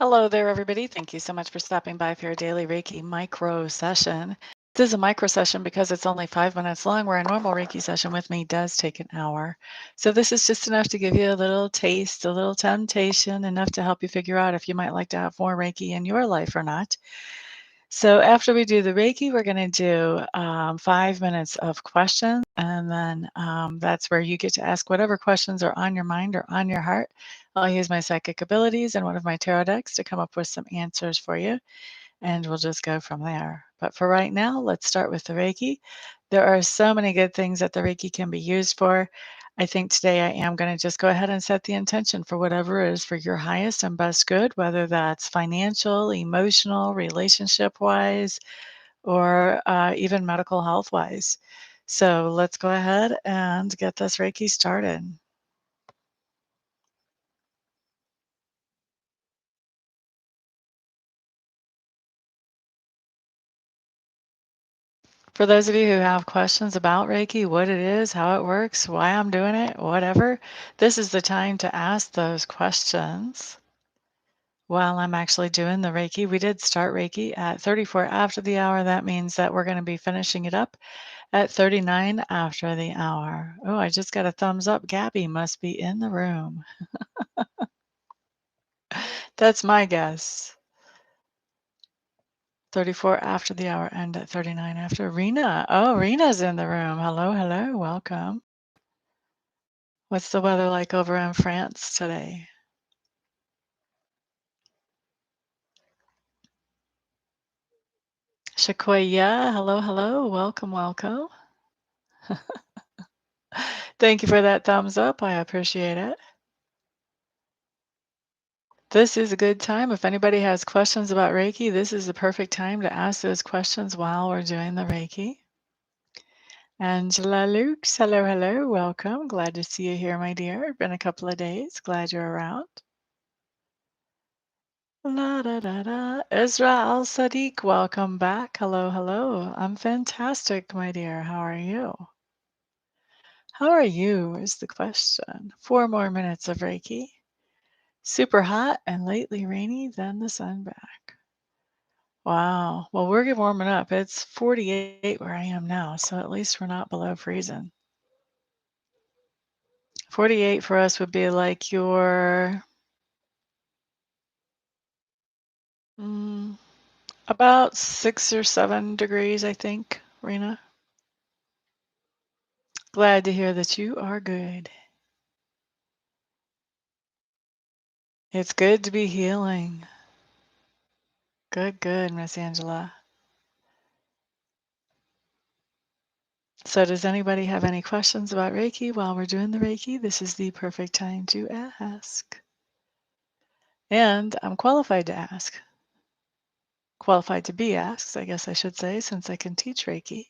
Hello there, everybody. Thank you so much for stopping by for your daily Reiki micro session. This is a micro session because it's only 5 minutes long, where a normal Reiki session with me does take an hour. So, this is just enough to give you a little taste, a little temptation, enough to help you figure out if you might like to have more Reiki in your life or not. So, after we do the Reiki, we're going to do 5 minutes of questions. And then that's where you get to ask whatever questions are on your mind or on your heart. I'll use my psychic abilities and one of my tarot decks to come up with some answers for you, and we'll just go from there. But for right now, let's start with the Reiki. There are so many good things that the Reiki can be used for. I think today I am going to just go ahead and set the intention for whatever is for your highest and best good, whether that's financial, emotional, relationship wise, or even medical health wise. So let's go ahead and get this Reiki started. For those of you who have questions about Reiki, what it is, how it works, why I'm doing it, whatever, this is the time to ask those questions while I'm actually doing the Reiki. We did start Reiki at 34 after the hour. That means that we're going to be finishing it up at 39 after the hour. Oh, I just got a thumbs up. Gabby must be in the room. That's my guess. 34 after the hour and at 39 after. Rena. Oh, Rena's in the room. Hello, hello. Welcome. What's the weather like over in France today? Shakoya, hello, hello. Welcome, welcome. Thank you for that thumbs up. I appreciate it. This is a good time. If anybody has questions about Reiki, this is the perfect time to ask those questions while we're doing the Reiki. Angela Lukes, hello, hello. Welcome. Glad to see you here, my dear. Been a couple of days. Glad you're around. La da da da. Ezra Al Sadiq, welcome back. Hello, hello. I'm fantastic, my dear. How are you? How are you is the question. 4 more minutes of Reiki. Super hot and lately rainy, then the sun back. Wow. Well, we're warming up. It's 48 where I am now, so at least we're not below freezing. 48 for us would be like your mm, about 6 or 7 degrees, I think, Rena. Glad to hear that you are good. It's good to be healing. Good, good, Miss Angela. So, does anybody have any questions about Reiki while we're doing the Reiki? This is the perfect time to ask. And I'm qualified to ask. Qualified to be asked, I guess I should say, since I can teach Reiki.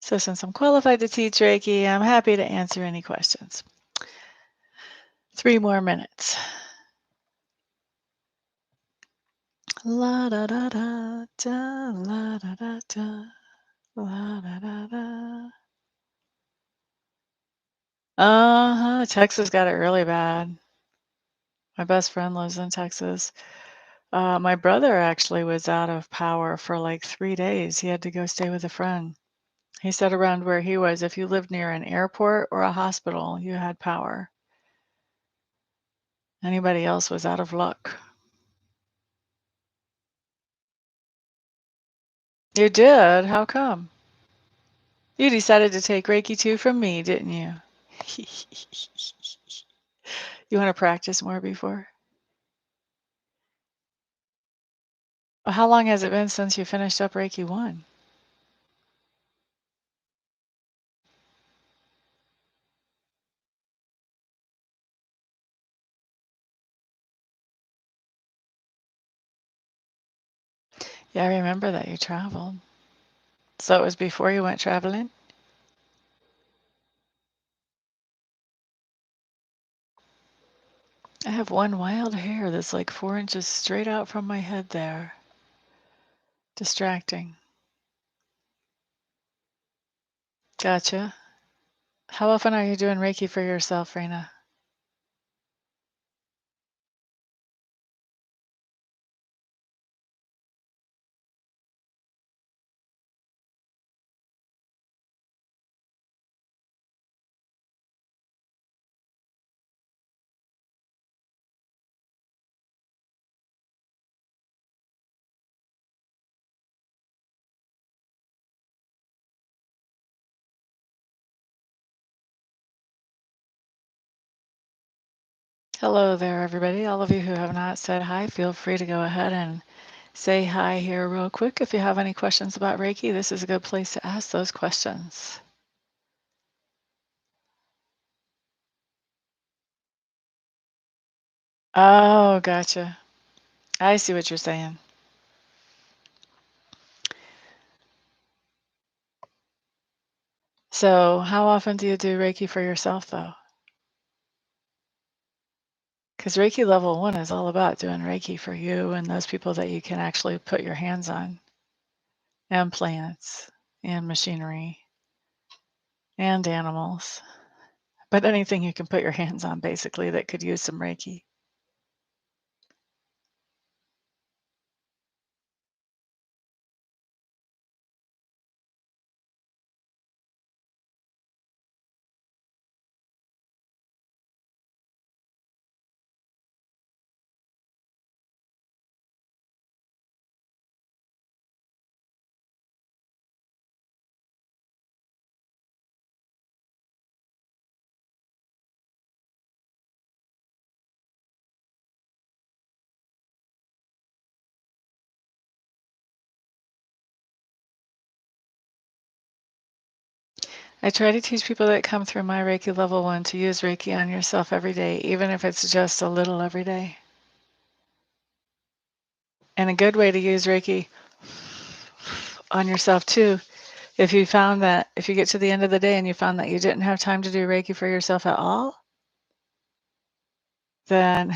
So, since I'm qualified to teach Reiki, I'm happy to answer any questions. 3 more minutes. La da da da da, la da da da, la da da da. Texas got it really bad. My best friend lives in Texas. My brother actually was out of power for like 3 days. He had to go stay with a friend. He said around where he was, if you lived near an airport or a hospital, you had power. Anybody else was out of luck. You did? How come? You decided to take Reiki 2 from me, didn't you? You want to practice more before? Well, how long has it been since you finished up Reiki 1? Yeah, I remember that you traveled. So it was before you went traveling? I have one wild hair that's like 4 inches straight out from my head there. Distracting. Gotcha. How often are you doing Reiki for yourself, Raina? Hello there, everybody. All of you who have not said hi, feel free to go ahead and say hi here real quick. If you have any questions about Reiki, this is a good place to ask those questions. Oh, gotcha. I see what you're saying. So, how often do you do Reiki for yourself, though? Because Reiki level 1 is all about doing Reiki for you and those people that you can actually put your hands on, and plants, and machinery, and animals. But anything you can put your hands on, basically, that could use some Reiki. I try to teach people that come through my Reiki level 1 to use Reiki on yourself every day, even if it's just a little every day. And a good way to use Reiki on yourself too, if you found that if you get to the end of the day and you found that you didn't have time to do Reiki for yourself at all, then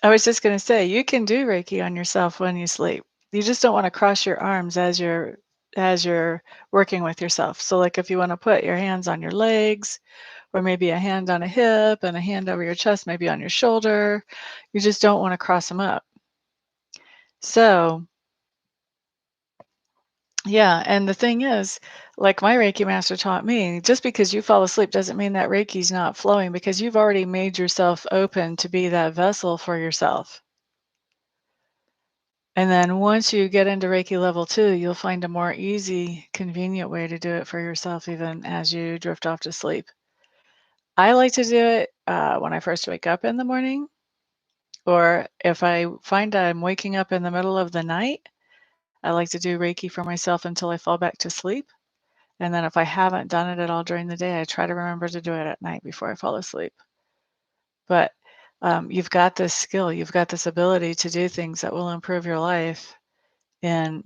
I was just going to say you can do Reiki on yourself when you sleep. You just don't want to cross your arms as you're working with yourself. So like if you want to put your hands on your legs, or maybe a hand on a hip and a hand over your chest, maybe on your shoulder. You just don't want to cross them up. So, yeah, and the thing is, like my Reiki master taught me, just because you fall asleep doesn't mean that Reiki's not flowing because you've already made yourself open to be that vessel for yourself. And then once you get into Reiki level 2, you'll find a more easy, convenient way to do it for yourself, even as you drift off to sleep. I like to do it when I first wake up in the morning. Or if I find I'm waking up in the middle of the night, I like to do Reiki for myself until I fall back to sleep. And then if I haven't done it at all during the day, I try to remember to do it at night before I fall asleep. But you've got this skill, you've got this ability to do things that will improve your life in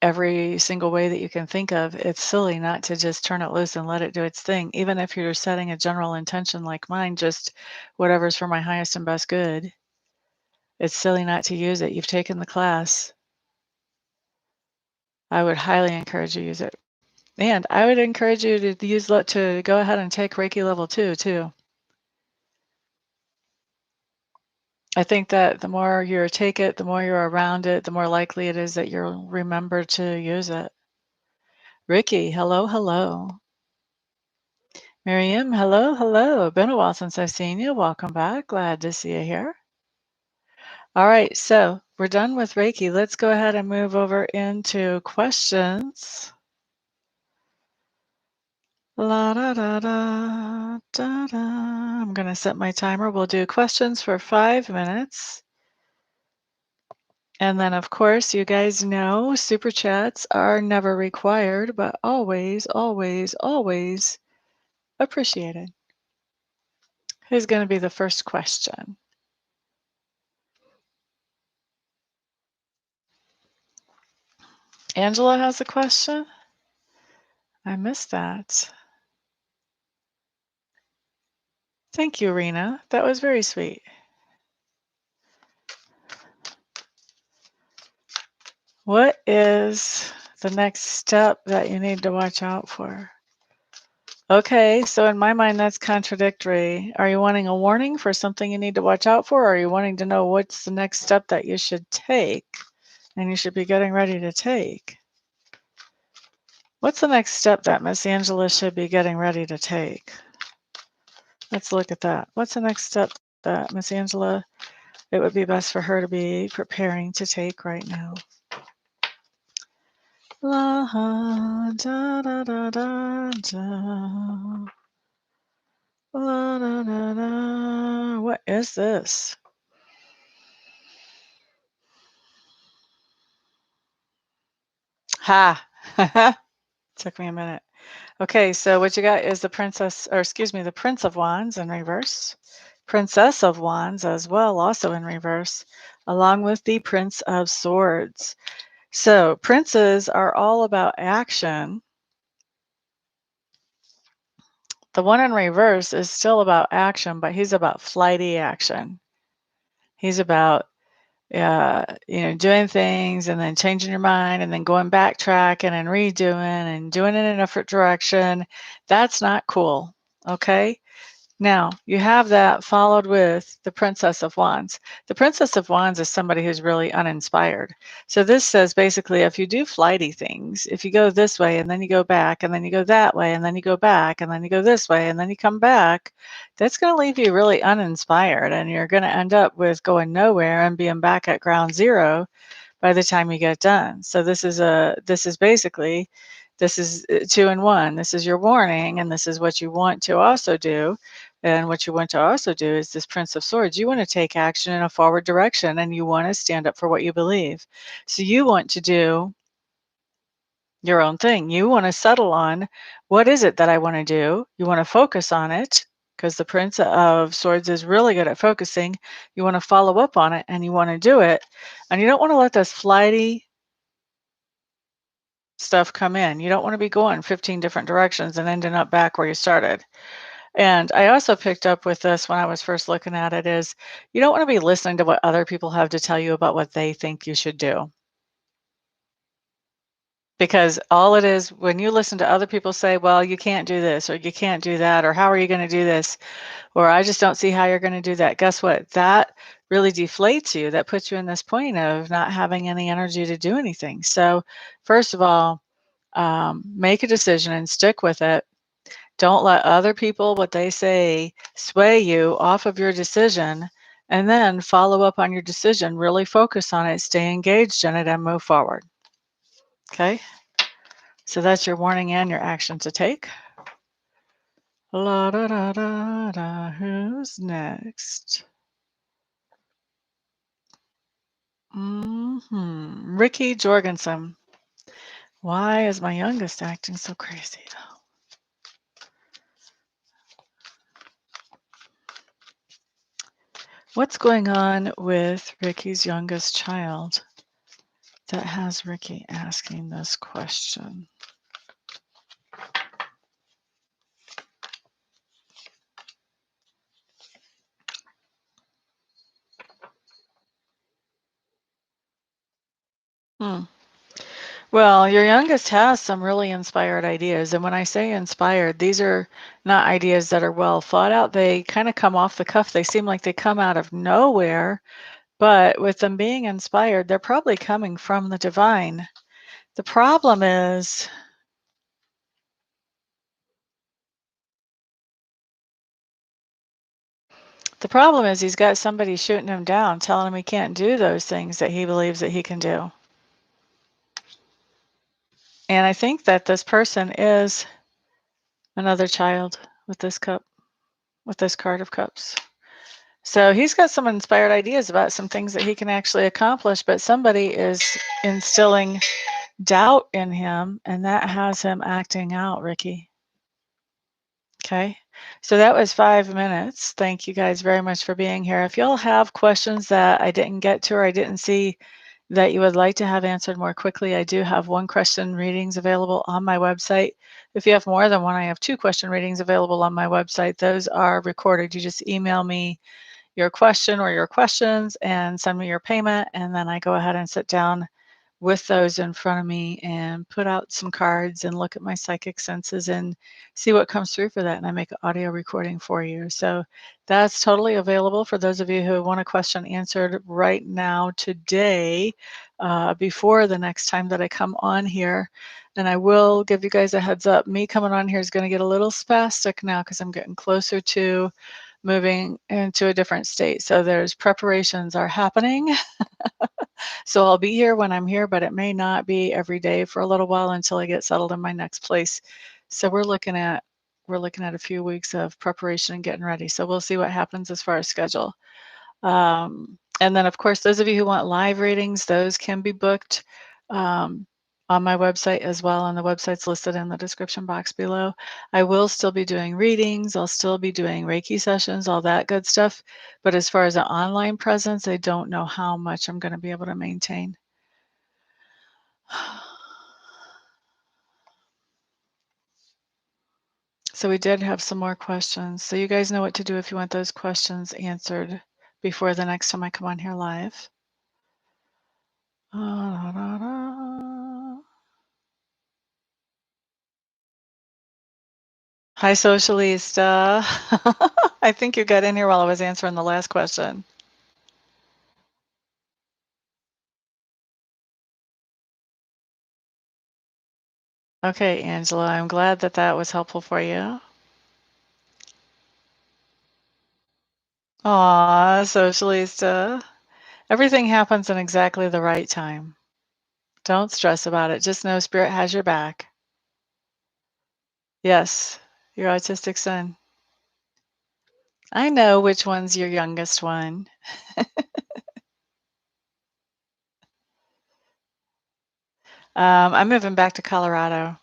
every single way that you can think of. It's silly not to just turn it loose and let it do its thing, even if you're setting a general intention like mine, just whatever's for my highest and best good. It's silly not to use it. You've taken the class. I would highly encourage you to use it. And I would encourage you to to go ahead and take Reiki level 2 too. I think that the more you take it, the more you're around it, the more likely it is that you'll remember to use it. Ricky, hello, hello. Miriam, hello, hello. Been a while since I've seen you. Welcome back. Glad to see you here. All right, so we're done with Reiki. Let's go ahead and move over into questions. La da da da da da. I'm going to set my timer. We'll do questions for 5 minutes. And then, of course, you guys know super chats are never required, but always, always, always appreciated. Who's going to be the first question? Angela has a question? I missed that. Thank you, Rena. That was very sweet. What is the next step that you need to watch out for? Okay, so in my mind, that's contradictory. Are you wanting a warning for something you need to watch out for, or are you wanting to know what's the next step that you should take and you should be getting ready to take? What's the next step that Miss Angela should be getting ready to take? Let's look at that. What's the next step that Miss Angela, it would be best for her to be preparing to take right now? La da da da da da. La da da da is this? Ha! Took me a minute. Okay, so what you got is the princess, or excuse me, the Prince of Wands in reverse, Princess of Wands as well, also in reverse, along with the Prince of Swords. So princes are all about action. The one in reverse is still about action, but he's about flighty action. He's about doing things and then changing your mind and then going backtracking and redoing and doing it in a different direction. That's not cool. Okay. Now, you have that followed with the Princess of Wands. The Princess of Wands is somebody who's really uninspired. So this says basically if you do flighty things, if you go this way and then you go back and then you go that way and then you go back and then you go this way and then you come back, that's going to leave you really uninspired and you're going to end up with going nowhere and being back at ground zero by the time you get done. So this is basically this is 2-in-1. This is your warning, and this is what you want to also do. And what you want to also do is this Prince of Swords. You want to take action in a forward direction, and you want to stand up for what you believe. So you want to do your own thing. You want to settle on what is it that I want to do. You want to focus on it because the Prince of Swords is really good at focusing. You want to follow up on it, and you want to do it. And you don't want to let this flighty stuff come in. You don't want to be going 15 different directions and ending up back where you started. And I also picked up with this when I was first looking at it is you don't want to be listening to what other people have to tell you about what they think you should do. Because all it is when you listen to other people say, well, you can't do this or you can't do that, or how are you going to do this? Or I just don't see how you're going to do that. Guess what? That really deflates you. That puts you in this point of not having any energy to do anything. So first of all, make a decision and stick with it. Don't let other people, what they say, sway you off of your decision. And then follow up on your decision. Really focus on it, stay engaged in it, and move forward. Okay? So that's your warning and your action to take. La da da da da. Who's next? Ricky Jorgensen. Why is my youngest acting so crazy though? What's going on with Ricky's youngest child that has Ricky asking this question? Well, your youngest has some really inspired ideas. And when I say inspired, these are not ideas that are well thought out. They kind of come off the cuff. They seem like they come out of nowhere. But with them being inspired, they're probably coming from the divine. The problem is he's got somebody shooting him down, telling him he can't do those things that he believes that he can do. And I think that this person is another child with this cup, with this card of cups. So he's got some inspired ideas about some things that he can actually accomplish, but somebody is instilling doubt in him, and that has him acting out, Ricky. Okay. So that was 5 minutes. Thank you guys very much for being here. If y'all have questions that I didn't get to or I didn't see that you would like to have answered more quickly, I do have 1-question readings available on my website. If you have more than one, I have 2-question readings available on my website. Those are recorded. You just email me your question or your questions and send me your payment, and then I go ahead and sit down with those in front of me and put out some cards and look at my psychic senses and see what comes through for that. And I make an audio recording for you. So that's totally available for those of you who want a question answered right now, today, before the next time that I come on here. And I will give you guys a heads up. Me coming on here is going to get a little spastic now because I'm getting closer to moving into a different state. So there's preparations are happening. So I'll be here when I'm here, but it may not be every day for a little while until I get settled in my next place. So we're looking at we're looking at a few weeks of preparation and getting ready. So we'll see what happens as far as schedule. And then, of course, those of you who want live readings, those can be booked um, on my website as well, and the website's listed in the description box below. I will still be doing readings. I'll still be doing Reiki sessions, all that good stuff. But as far as an online presence, I don't know how much I'm going to be able to maintain. So we did have some more questions. So you guys know what to do if you want those questions answered before the next time I come on here live. Hi, Socialista. I think you got in here while I was answering the last question. Okay, Angela, I'm glad that that was helpful for you. Aw, Socialista. Everything happens in exactly the right time. Don't stress about it. Just know Spirit has your back. Yes, your autistic son. I know which one's your youngest one. I'm moving back to Colorado.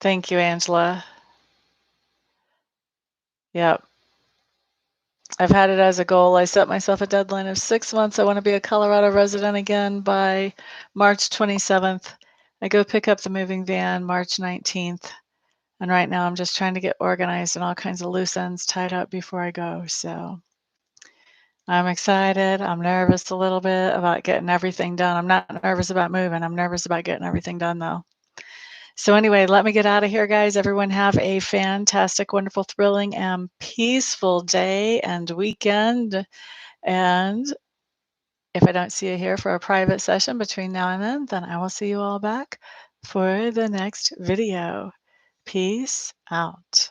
Thank you, Angela. Yep. I've had it as a goal. I set myself a deadline of 6 months. I want to be a Colorado resident again by March 27th. I go pick up the moving van March 19th. And right now I'm just trying to get organized and all kinds of loose ends tied up before I go. So I'm excited. I'm nervous a little bit about getting everything done. I'm not nervous about moving. I'm nervous about getting everything done though. So anyway, let me get out of here, guys. Everyone have a fantastic, wonderful, thrilling, and peaceful day and weekend. And if I don't see you here for a private session between now and then I will see you all back for the next video. Peace out.